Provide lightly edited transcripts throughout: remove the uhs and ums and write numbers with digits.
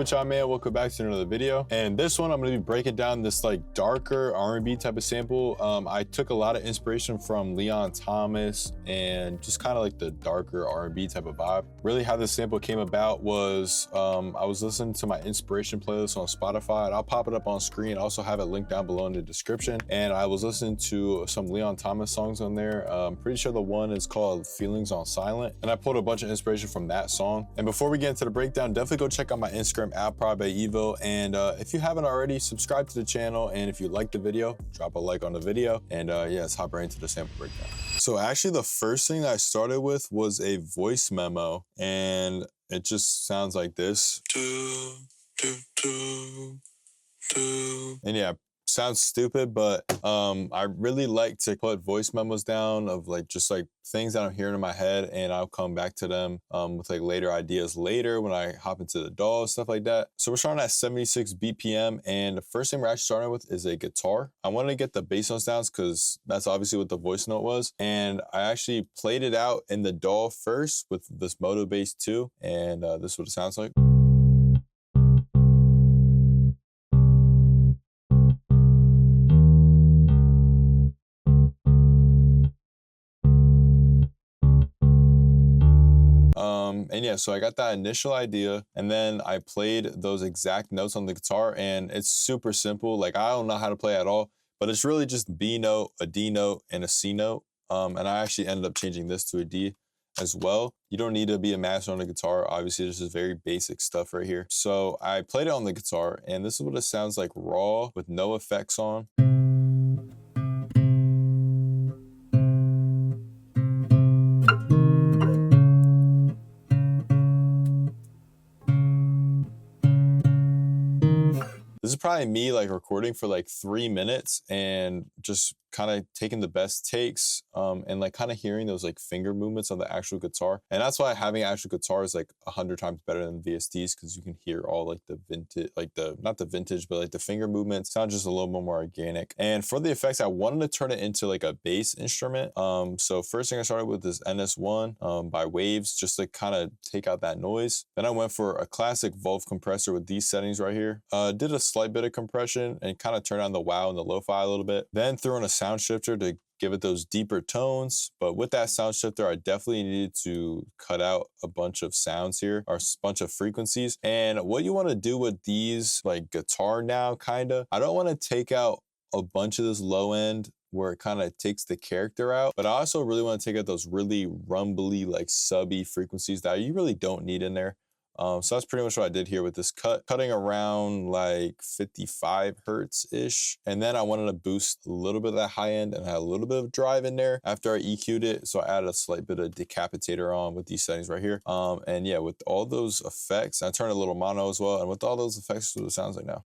with y'all, man? Welcome back to another video. And this one, I'm gonna be breaking down this like darker R&B type of sample. I took a lot of inspiration from Leon Thomas and just kind of like the darker R&B type of vibe. Really how this sample came about was I was listening to my inspiration playlist on Spotify, and I'll pop it up on screen. I also have it linked down below in the description. And I was listening to some Leon Thomas songs on there. I'm pretty sure the one is called Feelings on Silent. And I pulled a bunch of inspiration from that song. And before we get into the breakdown, definitely go check out my Instagram @Prod by Yeooo. And if you haven't already, subscribe to the channel. And if you like the video, drop a like on the video. And yeah, let's hop right into the sample breakdown. So actually the first thing that I started with was a voice memo, and it just sounds like this. And yeah, sounds stupid, but I really like to put voice memos down of like just like things that I'm hearing in my head, and I'll come back to them with like later ideas later when I hop into the DAW, stuff like that. So we're starting at 76 BPM, and the first thing we're actually starting with is a guitar. I wanted to get the bass notes down because that's obviously what the voice note was, and I actually played it out in the DAW first with this Moto Bass 2, and this is what it sounds like. And yeah, so I got that initial idea, and then I played those exact notes on the guitar, and it's super simple. Like, I don't know how to play at all, but it's really just B note, a D note, and a C note. And I actually ended up changing this to a D as well. You don't need to be a master on the guitar. Obviously, this is very basic stuff right here. So I played it on the guitar, and this is what it sounds like raw with no effects on. This is probably me like recording for like 3 minutes and just kind of taking the best takes and like kind of hearing those like finger movements on the actual guitar. And that's why having an actual guitar is like 100 times better than VSTs, because you can hear all like the vintage, like the, not the vintage, but like the finger movements sound just a little bit more organic. And for the effects, I wanted to turn it into like a bass instrument. So first thing I started with is NS1 by Waves, just to kind of take out that noise. Then I went for a classic Volv compressor with these settings right here. Did a slight bit of compression and kind of turned on the wow and the lo-fi a little bit. Then threw in a sound shifter to give it those deeper tones. But with that sound shifter, I definitely needed to cut out a bunch of sounds here, or a bunch of frequencies. And what you want to do with these, like guitar now, kinda, I don't want to take out a bunch of this low end where it kind of takes the character out, but I also really want to take out those really rumbly, like subby frequencies that you really don't need in there. So that's pretty much what I did here with this cutting around like 55 hertz-ish. And then I wanted to boost a little bit of that high end and had a little bit of drive in there after I EQ'd it. So I added a slight bit of decapitator on with these settings right here. And yeah, with all those effects, I turned a little mono as well. And with all those effects, this is what it sounds like now.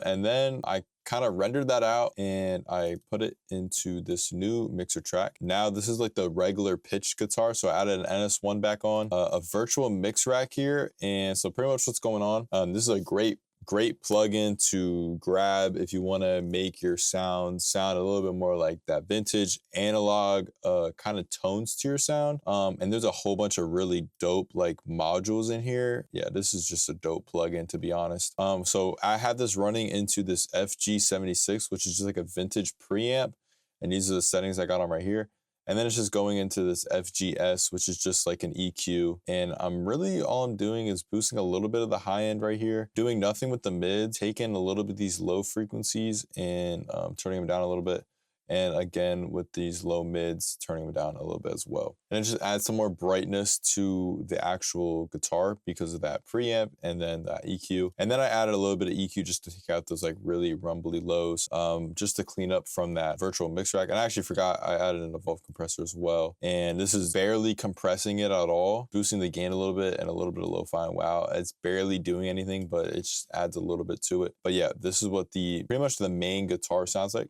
And then I kind of rendered that out and I put it into this new mixer track. Now this is like the regular pitched guitar, so I added an NS1 back on, a virtual mix rack here, and so pretty much what's going on. This is a great plugin to grab if you want to make your sound a little bit more like that vintage analog kind of tones to your sound. And there's a whole bunch of really dope like modules in here. Yeah, this is just a dope plugin, to be honest. So I have this running into this FG76, which is just like a vintage preamp, and these are the settings I got on right here. And then it's just going into this FGS, which is just like an EQ. And all I'm doing is boosting a little bit of the high end right here, doing nothing with the mids, taking a little bit of these low frequencies and turning them down a little bit. And again, with these low mids, turning them down a little bit as well. And it just adds some more brightness to the actual guitar because of that preamp and then that EQ. And then I added a little bit of EQ just to take out those like really rumbly lows, just to clean up from that virtual mix rack. And I actually forgot I added in a Volv compressor as well. And this is barely compressing it at all, boosting the gain a little bit and a little bit of lo-fi and wow. It's barely doing anything, but it just adds a little bit to it. But yeah, this is what pretty much the main guitar sounds like.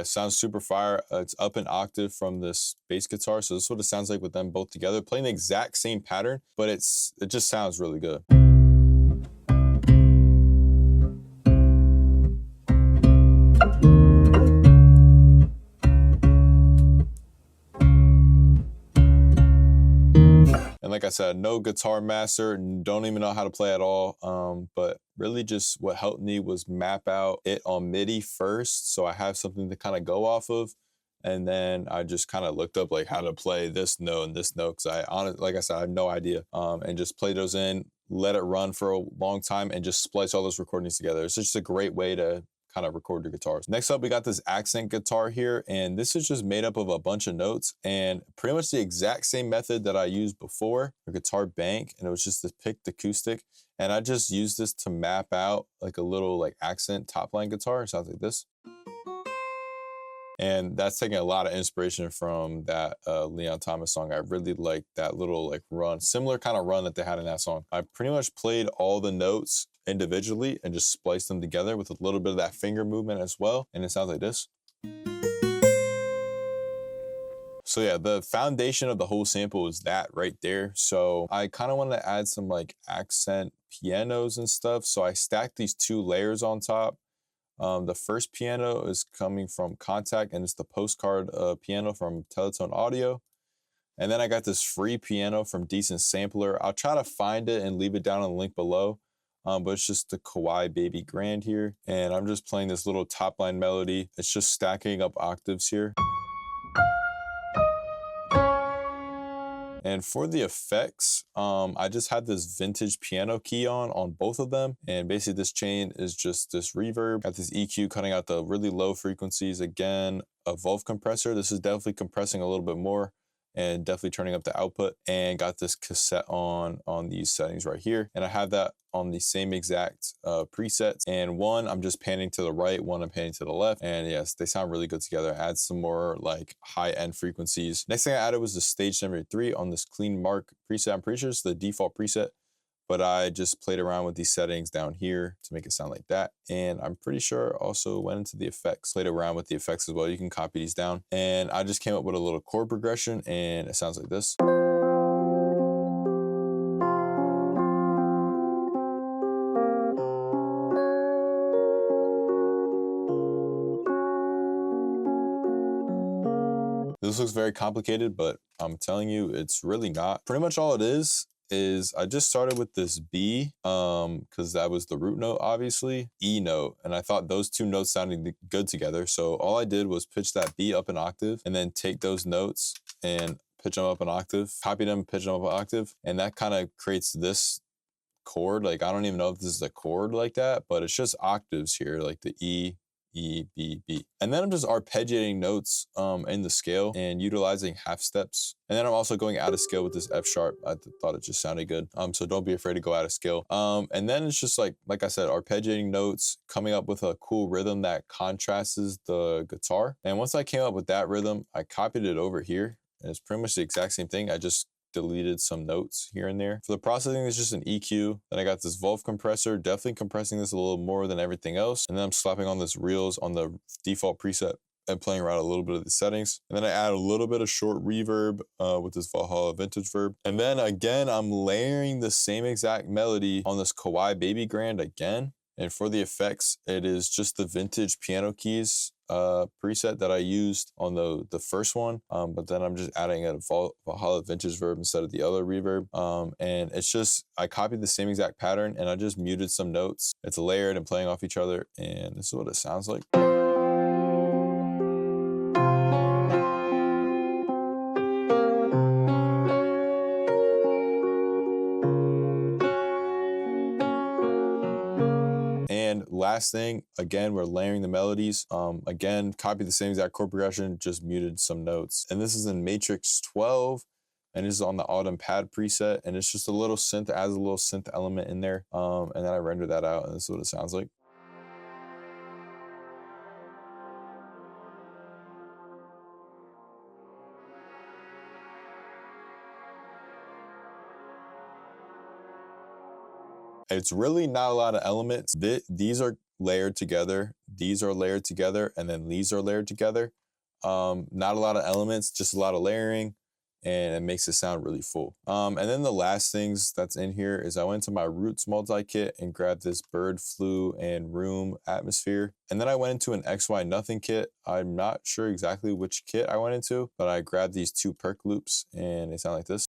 Sounds super fire. It's up an octave from this bass guitar, so this is what it sounds like with them both together, playing the exact same pattern, but it just sounds really good. And like I said, no guitar master, don't even know how to play at all. But really just what helped me was map out it on MIDI first, so I have something to kind of go off of. And then I just kind of looked up like how to play this note and this note, because like I said, I have no idea. And just play those in, let it run for a long time, and just splice all those recordings together. It's just a great way to kind of record your guitars. Next up, we got this accent guitar here, and this is just made up of a bunch of notes and pretty much the exact same method that I used before, a guitar bank, and it was just the picked acoustic. And I just used this to map out like a little like accent top line guitar. It sounds like this. And that's taking a lot of inspiration from that Leon Thomas song. I really like that little like run, similar kind of run that they had in that song. I pretty much played all the notes individually and just spliced them together with a little bit of that finger movement as well. And it sounds like this. So yeah, the foundation of the whole sample is that right there. So I kind of want to add some like accent pianos and stuff. So I stacked these 2 layers on top. The first piano is coming from Contact, and it's the postcard piano from Teletone Audio. And then I got this free piano from Decent Sampler. I'll try to find it and leave it down in the link below. But it's just the Kawaii Baby Grand here. And I'm just playing this little top line melody. It's just stacking up octaves here. And for the effects, I just had this vintage piano key on both of them. And basically this chain is just this reverb. Got this EQ cutting out the really low frequencies. Again, a Volv compressor. This is definitely compressing a little bit more and definitely turning up the output. And got this cassette on these settings right here. And I have that on the same exact presets. And one, I'm just panning to the right, one I'm panning to the left. And yes, they sound really good together. Add some more like high-end frequencies. Next thing I added was the Stage 73 on this Clean Mark preset. I'm pretty sure it's the default preset, but I just played around with these settings down here to make it sound like that. And I'm pretty sure also went into the effects, played around with the effects as well. You can copy these down. And I just came up with a little chord progression, and it sounds like this. This looks very complicated, but I'm telling you, it's really not. Pretty much all it is I just started with this B, because that was the root note, obviously, E note, and I thought those 2 notes sounded good together. So all I did was pitch that B up an octave, and then take those notes and pitch them up an octave, copy them, pitch them up an octave, and that kind of creates this chord. Like, I don't even know if this is a chord like that, but it's just octaves here, like the E, E, B, B. And then I'm just arpeggiating notes in the scale and utilizing half steps. And then I'm also going out of scale with this F sharp. I thought it just sounded good. So don't be afraid to go out of scale. And then it's just like I said, arpeggiating notes, coming up with a cool rhythm that contrasts the guitar. And once I came up with that rhythm, I copied it over here. And it's pretty much the exact same thing. I just deleted some notes here and there. For the processing, it's just an EQ. Then I got this Volv compressor, definitely compressing this a little more than everything else. And then I'm slapping on this reels on the default preset and playing around a little bit of the settings. And then I add a little bit of short reverb with this Valhalla vintage verb. And then again, I'm layering the same exact melody on this Kawaii Baby Grand again. And for the effects, it is just the vintage piano keys preset that I used on the first one, but then I'm just adding a Valhalla vintage verb instead of the other reverb. And it's just, I copied the same exact pattern and I just muted some notes. It's layered and playing off each other, and this is what it sounds like. And last thing, again, we're layering the melodies. Again, copied the same exact chord progression, just muted some notes. And this is in Matrix 12, and this is on the Autumn Pad preset. And it's just a little synth, adds a little synth element in there. And then I render that out, and this is what it sounds like. It's really not a lot of elements. These are layered together. These are layered together, and then these are layered together. Not a lot of elements, just a lot of layering, and it makes it sound really full. And then the last things that's in here is I went to my Roots multi-kit and grabbed this bird flu and room atmosphere. And then I went into an XY nothing kit. I'm not sure exactly which kit I went into, but I grabbed these 2 perk loops and they sound like this.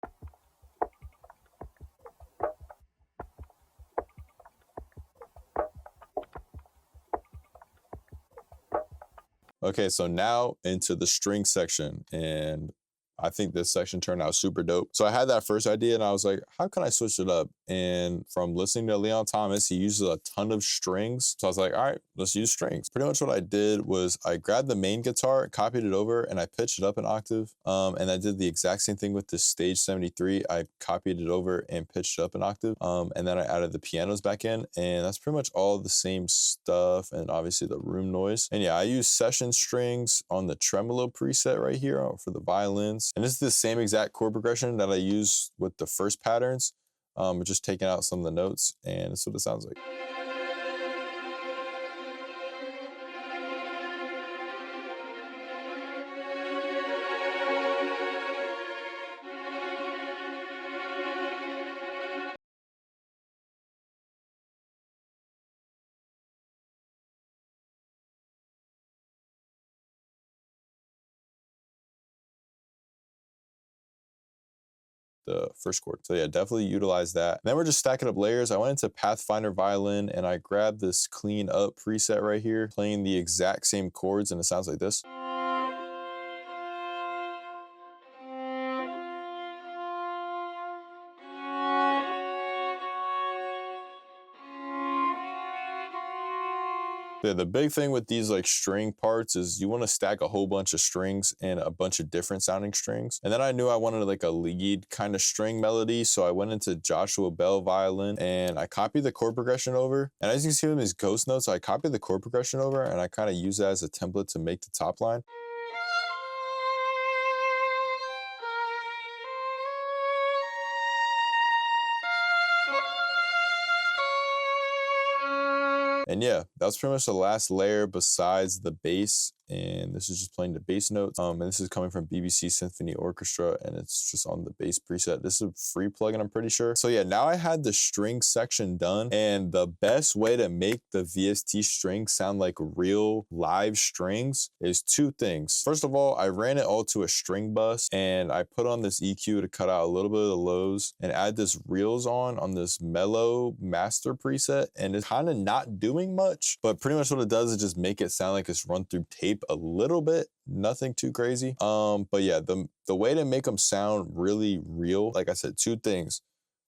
Okay, so now into the string section, and I think this section turned out super dope. So I had that first idea and I was like, how can I switch it up? And from listening to Leon Thomas, he uses a ton of strings. So I was like, all right, let's use strings. Pretty much what I did was I grabbed the main guitar, copied it over, and I pitched it up an octave. And I did the exact same thing with the Stage 73. I copied it over and pitched it up an octave. And then I added the pianos back in, and that's pretty much all the same stuff, and obviously the room noise. And yeah, I use session strings on the tremolo preset right here for the violins. And this is the same exact chord progression that I used with the first patterns, just taking out some of the notes, and that's what it sounds like. The first chord. So yeah, definitely utilize that. Then we're just stacking up layers. I went into Pathfinder violin and I grabbed this clean up preset right here, playing the exact same chords, and it sounds like this. Yeah, the big thing with these like string parts is you want to stack a whole bunch of strings and a bunch of different sounding strings. And then I knew I wanted like a lead kind of string melody, so I went into Joshua Bell violin and I copied the chord progression over. And as you can see with these ghost notes, I copied the chord progression over and I kind of use that as a template to make the top line. And yeah, that's pretty much the last layer besides the bass. And this is just playing the bass notes. And this is coming from BBC Symphony Orchestra, and it's just on the bass preset. This is a free plugin, I'm pretty sure. So yeah, now I had the string section done, and the best way to make the VST strings sound like real live strings is 2 things. First of all, I ran it all to a string bus, and I put on this EQ to cut out a little bit of the lows and add this reels on this mellow master preset. And it's kind of not doing much, but pretty much what it does is just make it sound like it's run through tape a little bit, nothing too crazy. But yeah, the way to make them sound really real, like I said, 2 things.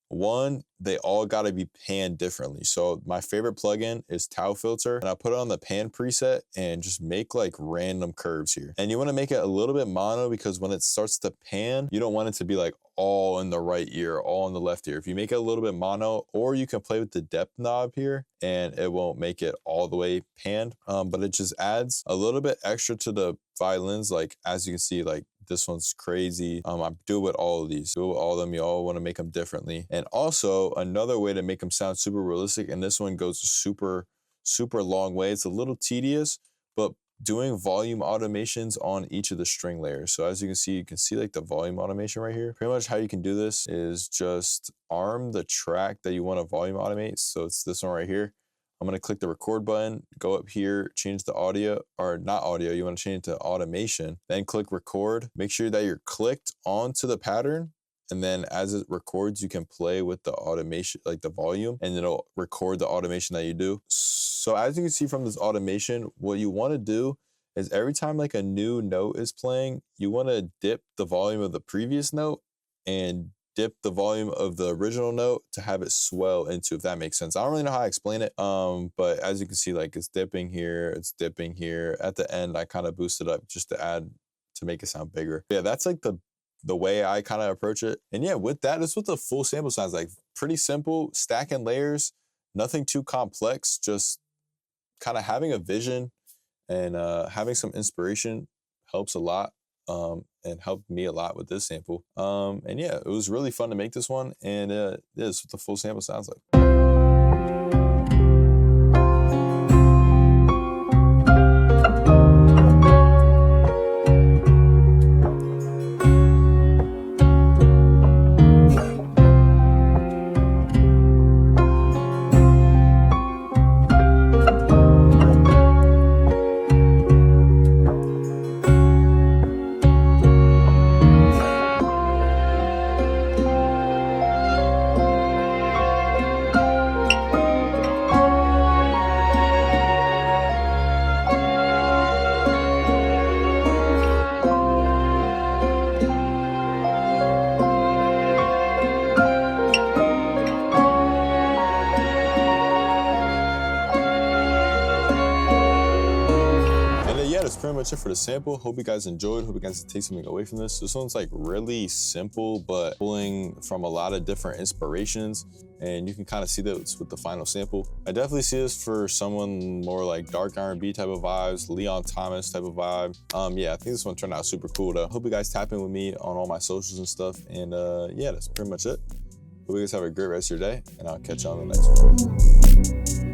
One, they all got to be panned differently. So my favorite plugin is Tau Filter, and I put it on the pan preset and just make like random curves here. And you want to make it a little bit mono, because when it starts to pan, you don't want it to be like all in the right ear, all in the left ear. If you make it a little bit mono, or you can play with the depth knob here and it won't make it all the way panned, but it just adds a little bit extra to the violins. Like as you can see, like this one's crazy. I do it with all of these, do it with all of them. You all want to make them differently. And also another way to make them sound super realistic, and this one goes a super long way. It's a little tedious, but doing volume automations on each of the string layers. So as you can see like the volume automation right here. Pretty much how you can do this is just arm the track that you want to volume automate. So it's this one right here. I'm going to click the record button, go up here, change the audio, or not audio, you want to change it to automation, then click record. Make sure that you're clicked onto the pattern, and then as it records, you can play with the automation, like the volume, and it'll record the automation that you do. So as you can see from this automation, what you want to do is every time like a new note is playing, you want to dip the volume of the previous note and dip the volume of the original note to have it swell into, if that makes sense. I don't really know how I explain it, but as you can see, like it's dipping here, it's dipping here. At the end, I kind of boost it up just to make it sound bigger. Yeah, that's like the way I kind of approach it. And yeah, with that, that's what the full sample sounds like. Pretty simple, stacking layers, nothing too complex, just kind of having a vision and having some inspiration helps a lot. And helped me a lot with this sample. And yeah, it was really fun to make this one, and this is what the full sample sounds like. that's pretty much it for the sample. Hope you guys enjoyed. Hope you guys take something away from this. This one's like really simple, but pulling from a lot of different inspirations. And you can kind of see this with the final sample. I definitely see this for someone more like dark RNB type of vibes, Leon Thomas type of vibe. Yeah, I think this one turned out super cool though. Hope you guys tap in with me on all my socials and stuff. And yeah, that's pretty much it. Hope you guys have a great rest of your day, and I'll catch you on the next one.